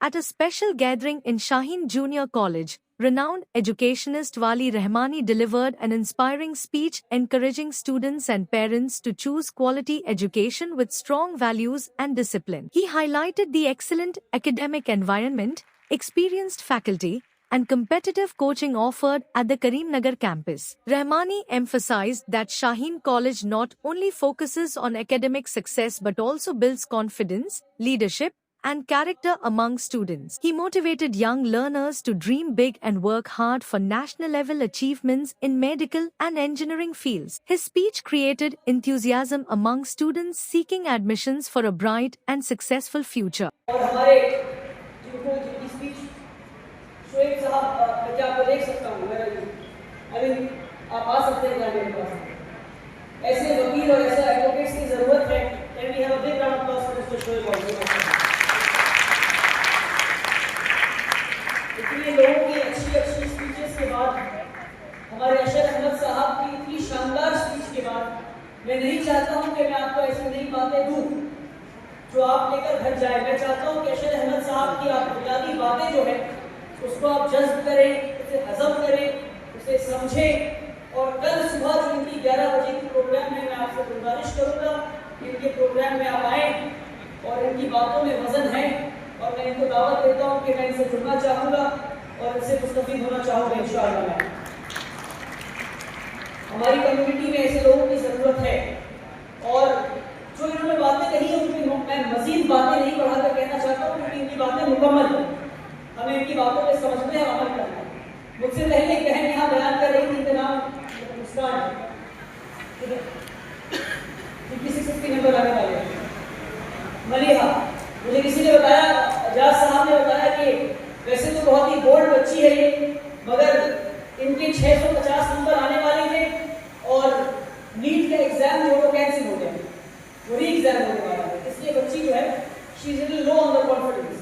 At a special gathering in Shaheen Junior College, renowned educationist Wali Rahmani delivered an inspiring speech encouraging students and parents to choose quality education with strong values and discipline. He highlighted the excellent academic environment, experienced faculty, and competitive coaching offered at the Karimnagar campus. Rahmani emphasized that Shaheen College not only focuses on academic success but also builds confidence, leadership, and character among students. He motivated young learners to dream big and work hard for national-level achievements in medical and engineering fields. His speech created enthusiasm among students seeking admissions for a bright and successful future. Shoaib صاحب میں کیا آپ کو دیکھ سکتا ہوں ابھی آپ آ سکتے ہیں میرے پاس ایسے وکیل اور ایسے ایڈوکیٹس کی ضرورت ہے and we have a big round of applause for Mr. Shoaib also. اتنے لوگوں کی اچھی اسپیچز کے بعد ہمارے اشرف احمد صاحب کی اتنی شاندار اسپیچ کے بعد میں نہیں چاہتا ہوں کہ میں آپ کو ایسی نئی باتیں دوں جو آپ لے کر گھر جائیں. میں چاہتا ہوں کہ اشرف احمد صاحب کی آپ بنیادی باتیں جو ہے اس کو آپ جذب کریں, اسے ہضم کریں, اسے سمجھیں اور کل صبح جو ان کی 11 بجے کی پروگرام ہے میں آپ سے گزارش کروں گا کہ ان کے پروگرام میں آپ آئیں اور ان کی باتوں میں وزن ہے اور میں ان کو دعوت دیتا ہوں کہ میں ان سے جڑنا چاہوں گا اور ان سے مستفید ہونا چاہوں گا انشاءاللہ. ہماری کمیونٹی میں ایسے لوگوں کی ضرورت ہے اور جو انہوں نے باتیں کہی ہیں ان کی میں مزید باتیں نہیں بڑھا کر کہنا چاہتا ہوں کیونکہ ان کی باتیں مکمل ہیں. ہمیں ان کی باتوں پہ سمجھنے اور عمل کرنا ہے. مجھ سے پہلے ایک بہن یہاں بیان کر رہی تھی, ان کا نام مسکان ہے, 60 نمبر آنے والے ملیحہ. مجھے کسی نے بتایا, اجاز صاحب نے بتایا کہ ویسے تو بہت ہی بورڈ بچی ہے یہ, مگر ان کے 650 نمبر آنے والے تھے اور نیٹ کا ایگزام جو وہ کینسل ہو گیا, وہ ری ایگزام ہونے والا ہے. اس لیے بچی جو ہے شی is little love on the confidence.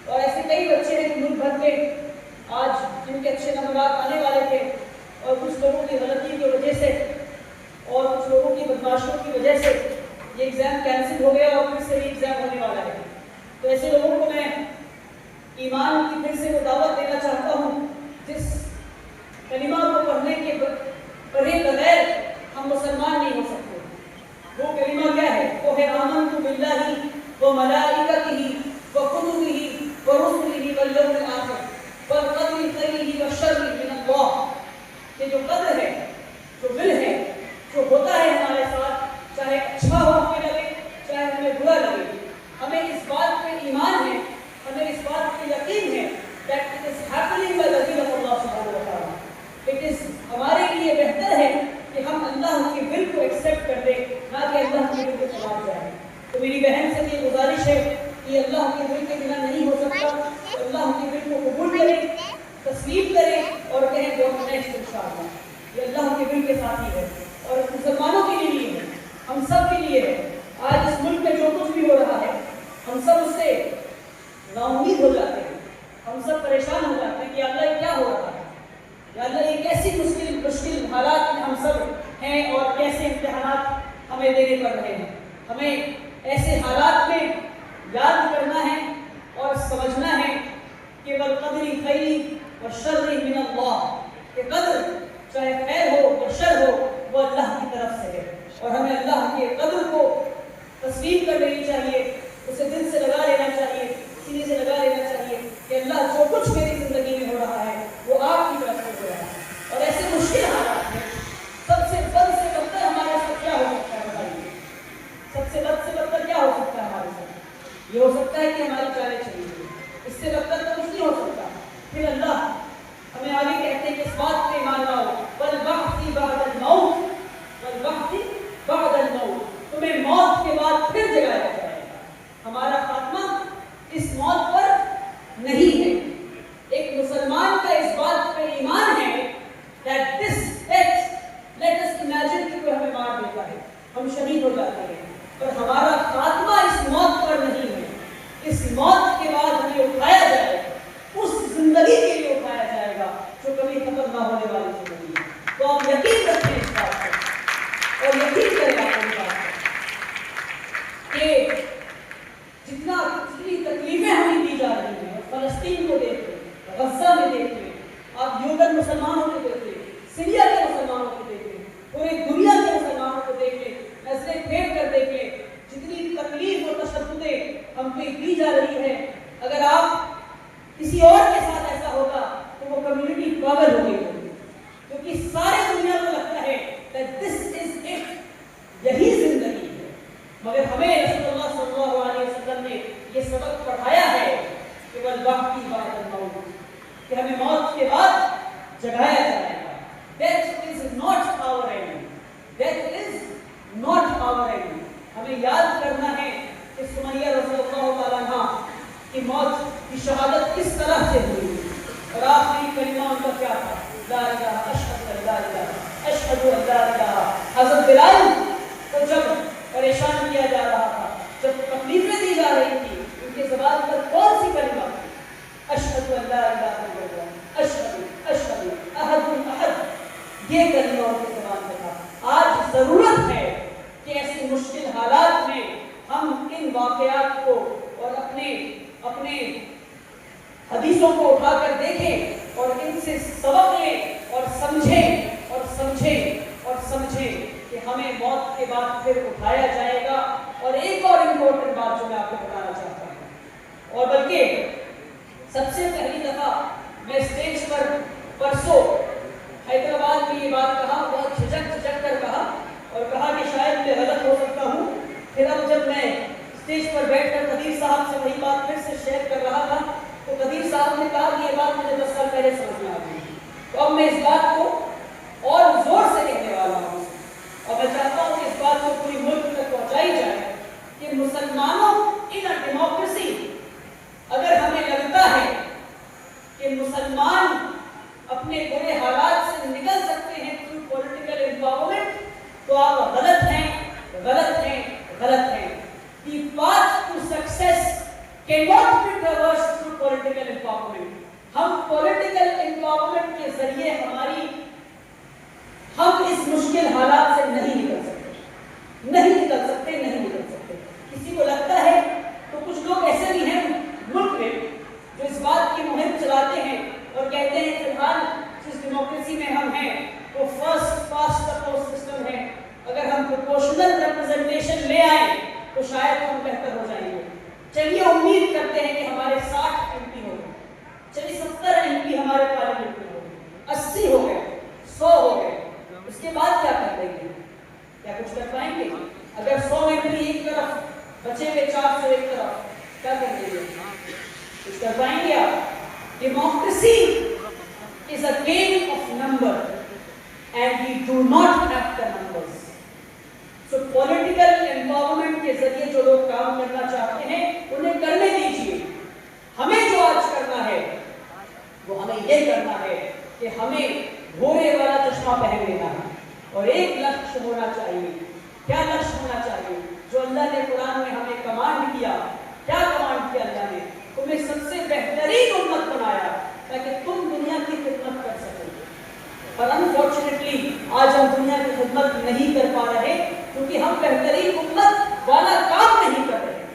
اور ایسے کئی بچے ہیں کہ ملک بھر میں آج جن کے اچھے نمبرات آنے والے تھے اور کچھ لوگوں کی غلطی کی وجہ سے اور کچھ لوگوں کی بدماشیوں کی وجہ سے یہ ایگزام کینسل ہو گیا اور پھر سے یہ ایگزام ہونے والا ہے. تو ایسے لوگوں کو میں ایمان کی پھر سے وہ دعوت دینا چاہتا ہوں جس کلمہ کو پڑھنے کے پڑھے بغیر ہم مسلمان نہیں ہو سکتے. وہ کلمہ کیا ہے؟ وہ ہے آمنت باللہ و ملائکتہ و کتبہ ورسلہ والیوم الآخر والقدر خیرہ وشرہ من اللہ. کہ جو قدر ہے, جو ول ہے, جو ہوتا ہے ہمارے ساتھ, چاہے اچھا ہو ہمیں لگے چاہے ہمیں برا لگے, ہمیں اس بات پہ ایمان ہے, ہمیں اس بات پہ یقین ہے that it is happening by the will of Allah subhanahu wa ta'ala. It is ہمارے لیے بہتر ہے کہ ہم اللہ کے ول کو ایکسیپٹ کر دیں نہ کہ اللہ کے ول کے خلاف جائیں. تو میری بہن سے یہ گزارش ہے کہ اللہ کے ول کے بنا نہیں ہو سکتا. اللہ کے ول کو قبول کریں, تسلیم کریں اور کہیں گو نیکسٹ انشاءاللہ. یہ اللہ کے ول کے ساتھ ہی ہے اور مسلمانوں کے لیے ہے, ہم سب کے لیے ہے. آج اس ملک میں جو کچھ بھی ہو رہا ہے ہم سب اس سے ناامید ہو جاتے ہیں, ہم سب پریشان ہو جاتے ہیں کہ اللہ یہ کیا ہو رہا ہے, یا اللہ یہ کیسی مشکل حالات میں ہم سب ہیں اور کیسے امتحانات ہمیں دینے پڑ رہے ہیں. ہمیں ایسے حالات میں یاد کرنا ہے اور سمجھنا ہے کہ والقدر خیرہ وشرہ من اللہ, کہ قدر چاہے خیر ہو یا شر ہو وہ اللہ کی طرف سے ہے اور ہمیں اللہ کے قدر کو تسلیم کر لینی چاہیے, اسے دل سے لگا لینا چاہیے, سینے سے لگا لینا چاہیے کہ اللہ جو کچھ میری زندگی میں ہو رہا ہے وہ آپ کی طرف سے ہو رہا ہے. اور ایسے مشکل حالات میں سب سے بد سے بدتر ہمارے ساتھ کیا ہو سکتا ہے بتائیے؟ سب سے بد سے بدتر کیا ہو سکتا ہے ہمارے ساتھ؟ یہ ہو سکتا ہے کہ ہماری جانیں چلی گئی. اس سے بدتر تو کچھ نہیں ہو سکتا. پھر اللہ ہمیں آگے کہتے ہیں کہ اس بات پہ ایمان لاؤ والبعث بعد الموت, والبعث بعد الموت, تمہیں موت کے بعد پھر جگایا جائے گا. ہمارا خاتمہ اس موت پر نہیں ہے. ایک مسلمان کا اس بات پہ ایمان ہے that this death, let us imagine کہ کوئی ہمیں مار دیتا ہے, ہم شہید ہو جاتے ہیں, پر ہمارا خاتمہ اس موت پر نہیں ہے. اس موت کے بعد ہمیں اٹھایا جائے گا, اس زندگی کے لیے اٹھایا جائے گا جو کبھی ختم نہ ہونے والی زندگی ہے. تو آپ یقین رکھیں اس بات پر اور یقین کریں آپ اس بات پر کہ آخری کلمہ ان کا کیا تھا؟ لا الہ اشہد ان لا الہ اشہد ان لا الہ. حضرت بلال کو جب پریشان کیا جا رہا تھا، جب تکلیفیں دی جا رہی تھی، ان کے زبان پر کون سی کلمہ تھی؟ اشہد ان لا الہ الا اللہ، اشہد احد احد، یہ کلمہ ان کے زبان پر تھا. آج ضرورت ہے کہ ایسی مشکل حالات میں ہم ان واقعات کو اور اپنے حدیثوں کو اٹھا کر دیکھیں اور ان سے سبق لیں اور سمجھیں اور سمجھیں اور سمجھیں کہ ہمیں موت کے بعد پھر اٹھایا جائے گا. اور ایک اور امپورٹنٹ بات جو میں آپ کو بتانا چاہتا ہوں، اور بلکہ سب سے پہلی دفعہ میں اسٹیج پر پرسوں حیدرآباد میں یہ بات کہا، بہت جھجک کر کہا اور کہا کہ شاید میں غلط ہو سکتا ہوں. پھر اب جب میں اسٹیج پر بیٹھ کر قدیر صاحب سے وہی بات پھر سے شیئر کر رہا تھا تو قدیر صاحب نے کہا کہ یہ بات مجھے 10 سال پہلے سمجھ میں آ گئی. تو اب میں اس بات کو اور زور سے کہنے والا ہوں اور میں چاہتا ہوں کہ اس بات کو پوری ملک تک پہنچائی جائے کہ مسلمانوں ان ڈیموکریسی، اگر ہمیں لگتا ہے کہ مسلمان اپنے برے حالات سے نکل سکتے ہیں تھرو پولیٹیکل امپاورمنٹ، تو آپ غلط ہیں، غلط ہیں، غلط ہیں. The path to success cannot be traversed through political empowerment. ہم پولیٹیکل امپاورمنٹ کے ذریعے ہم اس مشکل حالات سے نہیں نکل سکتے، نہیں نکل سکتے، نہیں نکل سکتے. کسی کو لگتا ہے تو کچھ لوگ ایسے بھی ہیں ملک میں جو اس بات کی مہم چلاتے ہیں اور کہتے ہیں فی الحال جس ڈیموکریسی میں ہم ہیں وہ first past the post system ہے، اگر ہم پروپورشنل ریپرزنٹیشن لے آئیں تو شاید ہم بہتر ہو جائیں گے. چلیے امید کرتے ہیں کہ ہمارے 60 ایم پی ہو گئے، چلیے 70 ایم پی ہمارے پارلیمنٹ میں ہو گئے، 80 ہو گئے، 100 ہو گئے. اس کے بعد کیا کر دیں گے؟ کیا کچھ کر پائیں گے؟ اگر 100 ایم پی ایک طرف بچے ہوئے 400 ایک طرف، کیا کر دیں گے؟ کچھ کر پائیں گے آپ؟ Democracy is a game of number and we do not have the numbers. So political empowerment کے ذریعے جو لوگ کام کرنا چاہتے ہیں انہیں کرنے دیجیے. ہمیں جو آج کرنا ہے وہ ہمیں یہ کرنا ہے کہ ہمیں گھوڑے والا چشمہ پہن لینا ہے اور ایک لکش ہونا چاہیے. کیا لکش ہونا چاہیے؟ جو اللہ نے قرآن میں ہمیں کمانڈ کیا. کیا کمانڈ کیا اللہ نے؟ تمہیں سب سے بہترین امت بنایا تاکہ تم دنیا کی خدمت کر سکو. اور انفارچونیٹلی آج ہم دنیا کی خدمت نہیں کر پا رہے کیونکہ ہم بہترین امت والا کام نہیں کر رہے.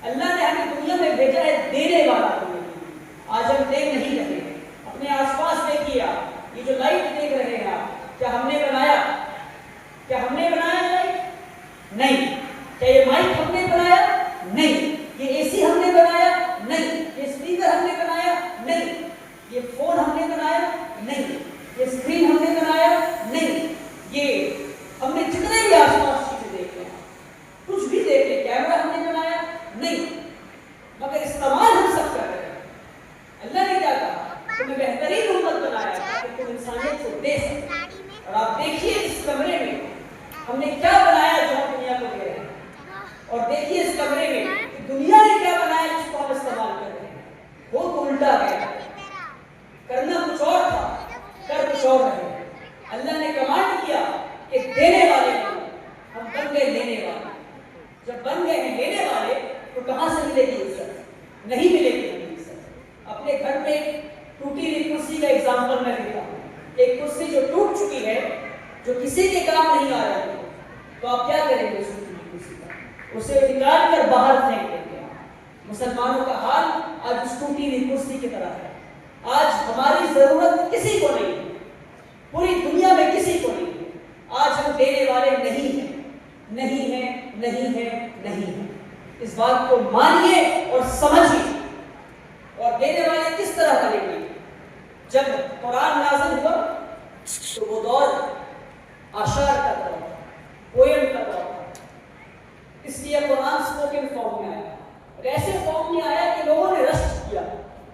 اللہ نے ہمیں دنیا میں بھیجا ہے دینے والا ہونے کے لیے. آج ہم دے نہیں رہے. اپنے آس پاس دیکھیے آپ، یہ جو لائٹ دیکھ رہے ہیں آپ، کیا ہم نے بنایا؟ کیا ہم نے بنایا لائٹ؟ نہیں. کیا یہ مائک ہم نے بنایا؟ نہیں. یہ اے سی ہم نے بنایا؟ نہیں. یہ اسپیکر ہم نے بنایا؟ نہیں. یہ فون ہم نے بنایا؟ نہیں. یہ اسکرین ہم نے بنایا؟ نہیں. یہ ہم نے جتنے بھی آس پاس چیزیں دیکھے ہیں، کچھ بھی دیکھے، کیمرہ ہم نے بنایا؟ نہیں. مگر استعمال ہم سب کر رہے ہیں. اللہ نے کیا کہا؟ تمہیں بہترین امت بنایا تاکہ تم انسانیت کو دے سکتے. اور آپ دیکھیے اس کمرے میں ہم نے کیا بنایا جو ہم دنیا کو دے رہے ہیں، اور دیکھیے اس کمرے میں دنیا نے کیا بنایا جس کو ہم استعمال کر رہے ہیں. وہ تو الٹا گیا. کرنا کچھ اور تھا، کر کچھ اور رہے. اللہ نے کمانڈ کیا کہ دینے والے ہم بن گئے لینے والے. جب بن گئے ہیں لینے والے تو کہاں سے ملے گی عزت؟ نہیں ملے گی ہمیں عزت. اپنے گھر میں ٹوٹی ہوئی کرسی کا ایگزامپل میں دیتا ہوں. ایک کرسی جو ٹوٹ چکی ہے، جو کسی کے کام نہیں آ رہی ہے، تو آپ کیا کریں گے اس کرسی کا؟ اسے نکال کر باہر پھینک دیں گے. مسلمانوں کا حال آج اس ٹوٹی ہوئی کرسی کی طرح ہے. آج ہماری ضرورت کسی کو نہیں ہے، پوری دنیا میں کسی کو نہیں ہے. آج ہم دینے والے نہیں ہیں، نہیں ہیں، نہیں ہیں، نہیں ہیں. اس بات کو مانیے اور سمجھیے. اور دینے والے کس طرح کریں گے؟ جب قرآن نازل ہوا تو وہ دور اشعار کا دور تھا، پوئم کا دور تھا. اس لیے قرآن اسپوکن فارم میں آیا، اور ایسے فارم میں آیا کہ لوگوں نے رشک کیا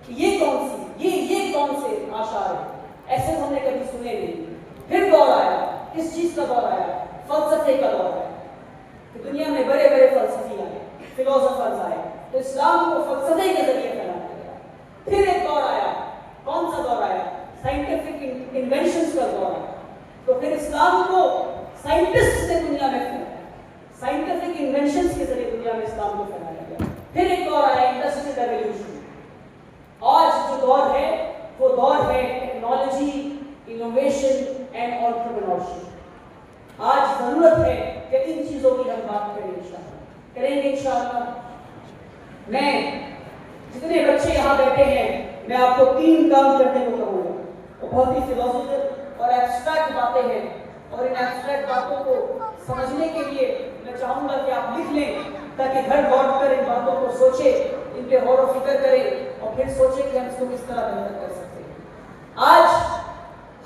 کہ یہ کون سی یہ کون سے اشعار ہیں، ایسے ہم نے کبھی سنے نہیں. پھر دور آیا. کس چیز کا دور آیا؟ فلسفے کا دور آیا. کہ دنیا میں بڑے بڑے فلسفی آئے، فلاسفرز آئے، تو اسلام کو فلسفے کے ذریعے پھیلایا گیا. پھر ایک دور آیا کون سا دور آیا؟ سائنٹیفک انوینشنز کا دور آیا. تو پھر اسلام کو سائنٹسٹ نے دنیا میں پھیلایا, سائنٹیفک انوینشنز کے ذریعے دنیا میں اسلام کو پھیلایا گیا. پھر ایک دور آیا انڈسٹریل ریولیوشن. آج جو دور ہے وہ دور ہے ٹیکنالوجی, انوویشن اینڈ انٹرپرینورشپ. آج ضرورت ہے کہ ان چیزوں کی ہم بات کریں گے انشاءاللہ. میں جتنے بچے یہاں بیٹھے ہیں میں آپ کو 3 کام کرنے کو کہوں گا. بہت ہی فلاسفیکل اور ایبسٹریکٹ باتیں ہیں, اور ان ایبسٹریکٹ باتوں کو سمجھنے کے لیے میں چاہوں گا کہ آپ لکھ لیں تاکہ گھر لوٹ کر ان باتوں کو سوچیں, ان پہ غور و فکر کریں اور پھر سوچیں کہ ہم اس کو کس طرح بہتر کر سکتے ہیں. آج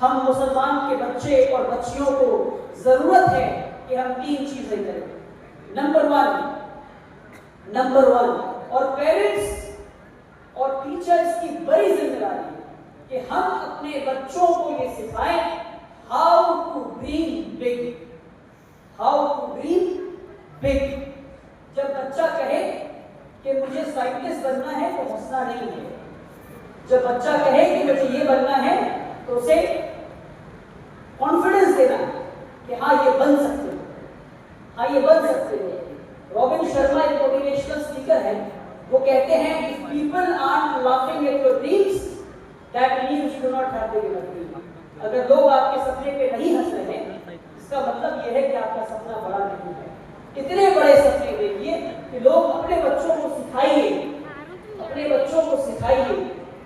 ہم مسلمان کے بچے اور بچیوں کو ضرورت ہے کہ ہم 3 چیزیں کریں. نمبر 1 اور پیرنٹس اور ٹیچرز کی بڑی ذمہ داری ہے کہ ہم اپنے بچوں کو یہ سکھائیں ہاؤ ٹو ڈریم بگ. جب بچہ کہے کہ مجھے سائنٹسٹ بننا ہے تو ہنسنا نہیں ہے. جب بچہ کہے کہ مجھے یہ بننا ہے تو اسے کانفیڈنس دینا ہے کہ ہاں یہ بن سکتے ہیں. رابن شرما ایک موٹیویشنل اسپیکر ہے, وہ کہتے ہیں if people aren't laughing at your dreams that means you do not have the dream. اگر لوگ آپ کے سپنے پہ نہیں ہنس رہے ہیں اس کا مطلب یہ ہے کہ آپ کا سپنا بڑا نہیں ہے. اتنے بڑے سپنے دیکھیے کہ لوگ اپنے بچوں کو سکھائیے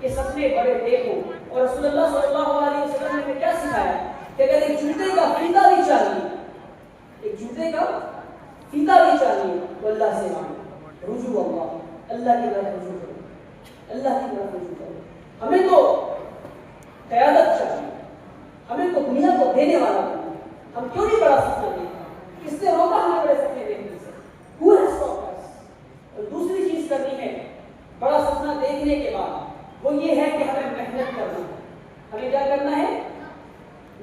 کہ سپنے بڑے دیکھو. اور رسول اللہ صلی اللہ علیہ وسلم نے کیا سکھایا کہ اگر ایک جوتے کا فیتا بھی چاہیے تو اللہ سے مانگو, رجوع اللہ کی طرف رجوع کرو. ہمیں تو قیادت چاہیے, ہمیں تو دنیا کو دینے والا چاہیے. ہم کیوں نہیں بڑا سپنا دیکھتے؟ کس نے روکا ہمیں بڑے سپنے دیکھنے سے؟ Who has stopped us? اور دوسری چیز کرنی ہے بڑا سپنا دیکھنے کے بعد, وہ یہ ہے کہ ہمیں محنت کرنا ہے. ہمیں کیا کرنا ہے؟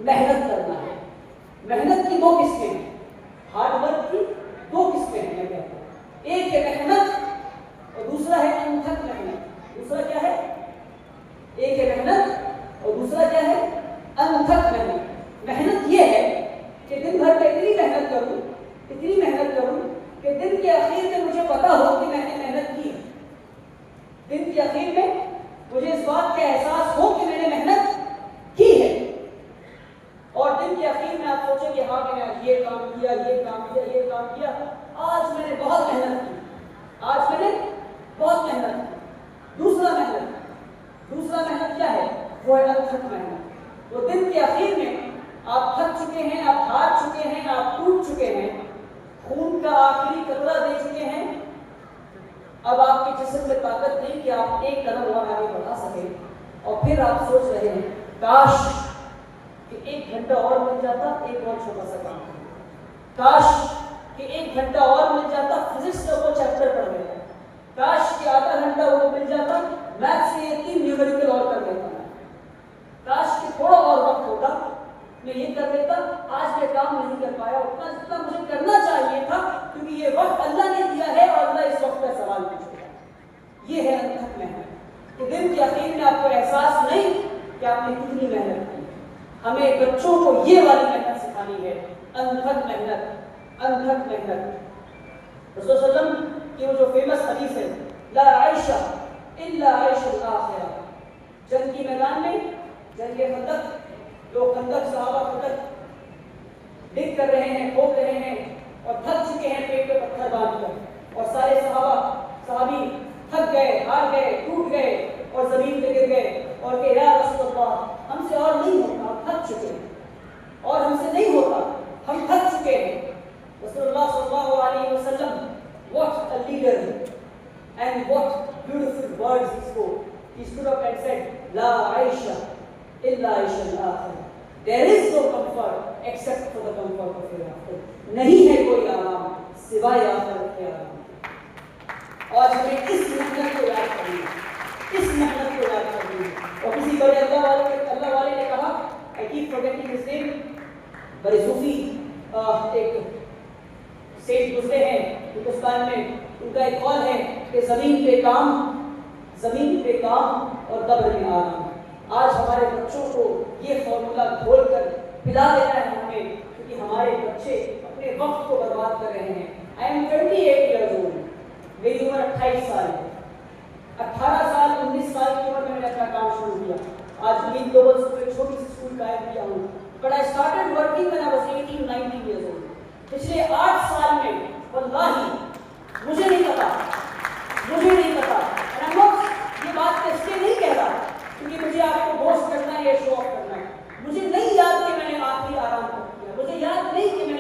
محنت کرنا ہے. محنت کی 2 قسمیں ہیں, ہارڈ ورک کی 2 قسمیں ہیں. میں کہتا ہوں ایک ہے محنت اور دوسرا ہے انتھک محنت. دوسرا کیا ہے؟ ایک ہے محنت اور دوسرا کیا ہے؟ انتھک محنت. محنت یہ ہے کہ دن بھر میں اتنی محنت کروں کہ دن کے آخر میں مجھے پتا ہو کہ میں نے محنت کی. دن کے آخر میں مجھے اس بات کا احساس ہو کہ میں نے محنت کی ہے. اور دن کے آخر میں آپ سوچیں کہ ہاں میں نے یہ کام کیا, آج میں نے بہت محنت کی. دوسرا محنت کیا ہے؟ وہ ہے انتھک محنت. وہ دن کے آخر میں آپ تھک چکے ہیں, آپ ہار چکے ہیں, آپ ٹوٹ چکے ہیں, خون کا آخری قطرہ دے چکے ہیں. اب آپ کے جسم میں طاقت نہیں کہ آپ ایک قدم اور آگے بڑھا سکیں, اور پھر آپ سوچ رہے ہیں کاش کہ 1 گھنٹہ اور مل جاتا, ایک اور چھوٹا سا کام. کاش کہ 1 گھنٹہ اور مل جاتا, فزکس کا وہ چیپٹر پڑھ لیتا. کاش کہ آدھا گھنٹہ وہ مل جاتا, میتھ سے 3 نیومیریکل اور کر لیتا. کاش کہ تھوڑا اور وقت ہوتا, میں یہ کر لیتا. آج میں کام نہیں کر پایا اتنا جتنا مجھے کرنا چاہیے تھا, کیونکہ یہ وقت اللہ نے دیا ہے اور اللہ اس وقت کا سوال پوچھے گا. یہ ہے انتھک محنت کہ دن کے آخر میں آپ کو احساس نہیں کہ آپ نے کتنی محنت کی. ہمیں بچوں کو یہ والی محنت سکھانی ہے, انتھک محنت. رسول صلی اللہ علیہ وسلم کی وہ جو فیمس حدیث ہے, لا عیش الا عیش الاخرہ. جنگ کی میدان میں, جنگ خندق, لوگ صحابہ خندق ڈگ کر رہے ہیں, کھود رہے ہیں اور تھک چکے ہیں پیٹ پہ پتھر باندھ کر, اور سارے صحابی تھک گئے, ہار گئے, ٹوٹ گئے اور زمین پہ گر گئے اور کہ یا رسول اللہ ہم سے اور نہیں ہوتا, ہم تھک چکے ہیں, اور ہم سے نہیں ہوتا, ہم تھک چکے ہیں. رسول اللہ صلی اللہ علیہ وسلم, what a leader and what beautiful words he spoke. He stood up and said la aisha illa aisha al-akhirah. There is no comfort except for the comfort of hereafter. نہیں ہے کوئی آرام سوائے آخرت کے آرام. آج ہمیں اس محنت کو یاد کرنی ہے, اور کسی بڑے اللہ والے نے کہا, I keep forgetting his name, بڑے صوفی ایک سیٹ گزرے ہیں ہندوستان میں, ان کا ایک قول ہے کہ زمین پہ کام اور قبر میں آرام. آج ہمارے بچوں کو یہ فارمولا کھول کر پلا دینا ہے ہمیں، کیونکہ ہمارے بچے اپنے وقت کو برباد کر رہے ہیں۔ I am 28 years old، میری عمر 28 سال ہے۔ 18 سال 19 سال کی عمر میں نے اپنا کام شروع کیا۔ آج نیل گلوبل اسکول ایک چھوٹی سی اسکول قائم کیا ہوں، but I started working when I was 18-19 years old۔ پچھلے 8 سال میں واللہ مجھے نہیں پتا یہ بات اس لیے نہیں کہہ رہا کیونکہ مجھے آپ کو بوسٹ کرنا ہے یا شو آف کرنا ہے۔ مجھے نہیں یاد کہ میں نے آخری آرام کب کیا، مجھے یاد نہیں کہ میں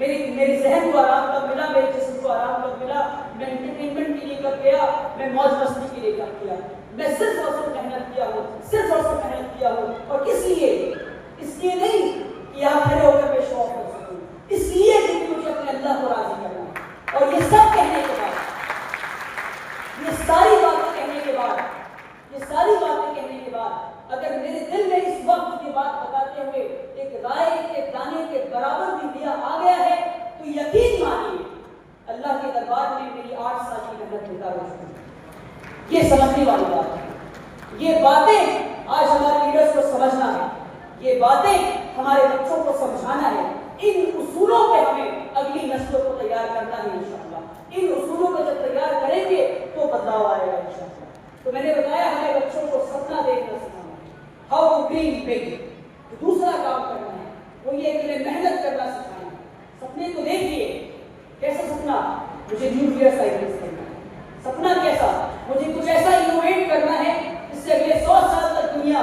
نے میری ذہن کو آرام کب ملا، میرے جسم کو آرام کب ملا، میں انٹرٹینمنٹ کے لیے کب گیا، میں موج مستی کے لیے کب کیا۔ میں صرف اور صرف محنت کیا ہوں اور کس لیے؟ اس لیے نہیں کہ آپ کھڑے ہو کر میں شو آف کر سکوں، اس لیے کہ مجھے اپنے اللہ کو راضی کرنا ہے۔ اور یہ سب کہنے کے بعد، یہ ساری باتیں کہنے کے بعد اگر میرے دل میں اس وقت یہ بات بتاتے ہوئے ایک رائے کے دانے کے برابر بھی دیا آ گیا ہے تو یقین مانیے اللہ کے دربار میں میری 8 سال کی محنت بیکار ہو چکی ہے۔ یہ سمجھنے والی بات ہے، یہ باتیں آج ہمارے لیڈرز کو سمجھنا ہے، یہ باتیں ہمارے بچوں کو سمجھانا ہے۔ ان اصولوں پہ ہمیں اگلی نسلوں کو تیار کرنا ہے انشاءاللہ۔ ان اصولوں کو جب تیار کریں گے تو بدلاؤ آئے گا انشاءاللہ۔ تو میں نے بتایا ہمارے بچوں کو سپنا دیکھنا سکھانا ہے، ہاؤ ٹو ڈریم بگ۔ دوسرا کام کرنا ہے وہ یہ کہ محنت کرنا سکھانا ہے۔ سپنے کو دیکھیے، کیسا سپنا؟ مجھے نیوکلیئر سائنٹسٹ کرنا ہے۔ سپنا کیسا؟ مجھے کچھ ایسا انوویٹ کرنا ہے جس سے اگلے 100 سال تک دنیا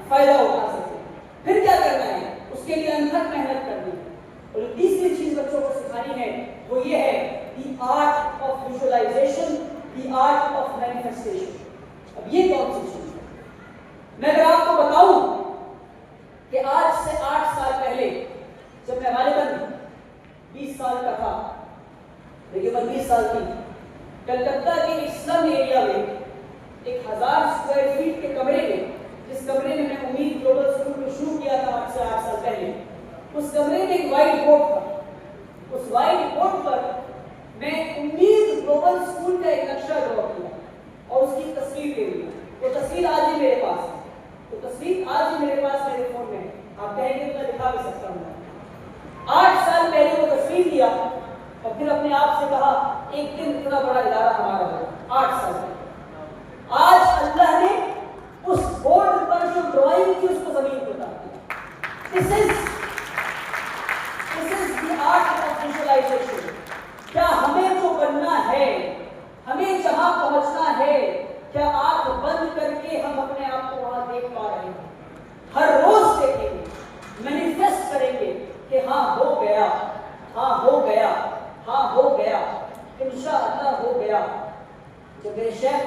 فائدہ اٹھا سکے۔ پھر کیا کرنا ہے؟ اس کے لیے انتھک محنت کرنی ہے۔ اور جو تیسری چیز بچوں کو سکھانی ہے وہ یہ ہے the art of visualization, the art of manifestation. اب یہ کون سی چیز ہے؟ میں اگر آپ کو بتاؤں کہ آج سے 8 سال پہلے جب میں غالباً 20 سال کا تھا، میری عمر 20 سال تھی، کلکتہ کے ایک سلم ایریا میں ایک 1000 اسکوائر فیٹ کے کمرے میں، جس کمرے میں میں امید گلوبل اسکول کو شروع کیا تھا آج سے 8 سال پہلے، اس کمرے میں ایک وائٹ بورڈ تھا۔ اس وائٹ بورڈ پر میں امید گلوبل اسکول کا ایک نقشہ ڈرا کیا اور اس کی تصویر لے لی۔ وہ تصویر آج بھی میرے پاس ہے، وہ تصویر آج بھی میرے پاس میرے فون میں ہے، آپ کہیں گے تو میں دکھا بھی سکتا ہوں۔ 8 سال پہلے وہ تصویر لیا اور پھر اپنے آپ سے کہا ایک دن اتنا بڑا ادارہ ہمارا ہوگا۔ 8 سال پہلے آج اللہ نے اس بورڈ پر جو ڈرائنگ کی اس کو زمین پہ اتار دیا۔ This is the art of visualization۔ کیا ہمیں جو بننا ہے، ہمیں جہاں پہنچنا ہے، کیا آنکھ بند کر کے ہم اپنے آپ کو وہاں دیکھ پا رہے ہیں؟ ہر روز دیکھیں گے، مینیفیسٹ کریں گے کہ ہاں ہو گیا، ہاں ہو گیا، ہاں ہو گیا، انشاءاللہ ہو گیا۔ جب میرے شیخ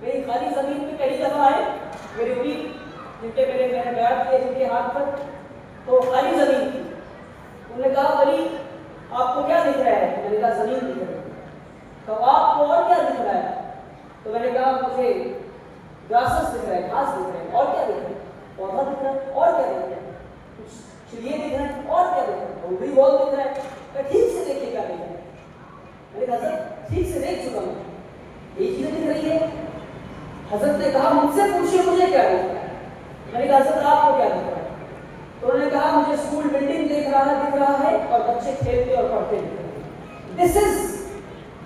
میری خالی زمین پہ پہلی دفعہ آئے، میری امید جن کے میں نے بیعت کیا جن کے ہاتھ پر، تو خالی زمین تھی۔ انہوں نے کہا ولی آپ کو کیا دکھ رہا ہے؟ میں نے کہا زمین دکھ رہی ہے۔ تو آپ کو اور کیا دکھ رہا ہے؟ تو میں نے کہا مجھے گراسز دکھ رہا ہے، گھاس دکھ رہا ہے، اور کیا دکھ رہا ہے؟ پودا دکھ رہا ہے، اور کیا دکھ رہا ہے؟ کچھ چڑیے دکھ رہے ہیں، اور کیا دکھ رہا ہے؟ باؤنڈری وال دکھ رہا ہے۔ میں ٹھیک سے دیکھیے کیا دکھ رہا ہے؟ میں نے کہا حضرت ٹھیک سے دیکھ چکا ہوں، یہ چیزیں دکھ رہی ہے۔ حضرت نے کہا مجھ سے پوچھیے مجھے کیا دکھ رہا ہے؟ میں نے کہا حضرت آپ کو کیا دکھ رہا ہے؟ تو انہوں نے کہا مجھے اسکول بلڈنگ دکھ رہا ہے اور بچے کھیلتے اور پڑھتے دکھ رہے ہیں۔ دس از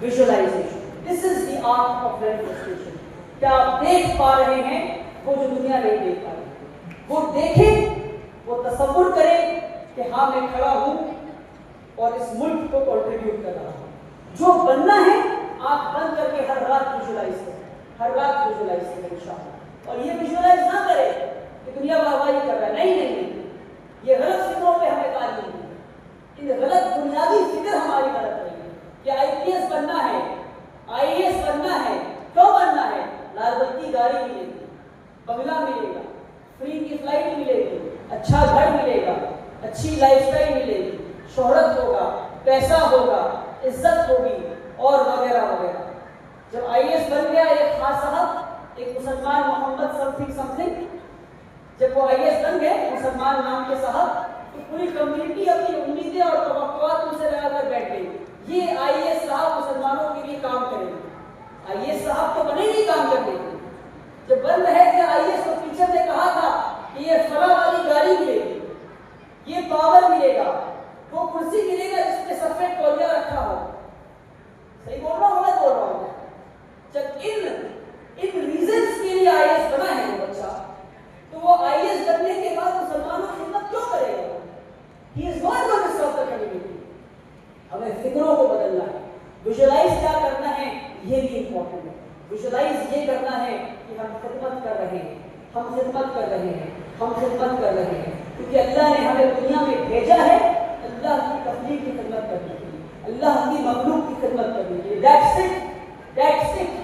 ویژوائزیشن، دس از دی آرٹ آف مینیفیسٹیشن۔ کیا آپ دیکھ پا رہے ہیں وہ جو دنیا نہیں دیکھ پا رہی؟ وہ دیکھیں، وہ تصور کریں کہ ہاں میں کھڑا ہوں اور اس ملک کو کنٹریبیوٹ کر رہا ہوں۔ جو بننا ہے آنکھ بند کر کے ہر رات ویژوائز کریں، ہر رات ویژوائز کریں انشاءاللہ۔ اور یہ ویژوائز نہ کریں کہ دنیا واہواہی کر رہا ہے، نہیں، یہ غلط فکروں پہ ہمیں تعلیم دی، ان غلط بنیادی فکر ہماری غلط رہی ہے کہ IPS بننا ہے، IAS بننا ہے۔ کیوں بننا ہے؟ لال بتی گاڑی ملے گی، بنگلہ ملے گا، فری کی فلائٹ ملے گی، اچھا گھر ملے گا، اچھی لائف سٹائل ملے گی، شہرت ہوگا، پیسہ ہوگا، عزت ہوگی اور وغیرہ وغیرہ۔ جب IAS بن گیا ایک خاص صاحب، ایک مسلمان محمد سم تھنگ، جب وہ IAS بن گئے مسلمان نام کے صاحب، تو پوری کمیونٹی اپنی امیدیں اور توقعات ان سے لگا کر بیٹھ گئی، یہ IAS صاحب مسلمانوں کے لیے کام کریں گے۔ IAS صاحب تو بنے نہیں کام کرنے کے، جب بن رہے تھے IAS تو ٹیچر نے کہا تھا کہ یہ فلاں والی گاڑی ملے گی, یہ پاور ملے گا, وہ کرسی ملے گا جس پہ سفید تولیہ رکھا ہو. صحیح بول رہا ہوں غلط بول رہا ہوں؟ جب ان ریزنس کے لیے آئی ایس بنا ہے وہ بچہ, تو وہ آئی ایس بننے کے بعد مسلمانوں کی خدمت کیوں کرے گا؟ He is not going to serve the community. ہمیں فکروں کو بدلنا ہے. ویژولائز کیا کرنا ہے یہ بھی امپورٹنٹ ہے. ویژولائز یہ کرنا ہے کہ ہم خدمت کر رہے ہیں, ہم خدمت کر رہے ہیں, ہم خدمت کر رہے ہیں, کیونکہ اللہ نے ہمیں دنیا میں بھیجا ہے اللہ کی تخلیق کی خدمت کرنے کے لیے, اللہ کی مخلوق کی خدمت کرنے کے لیے. That's it.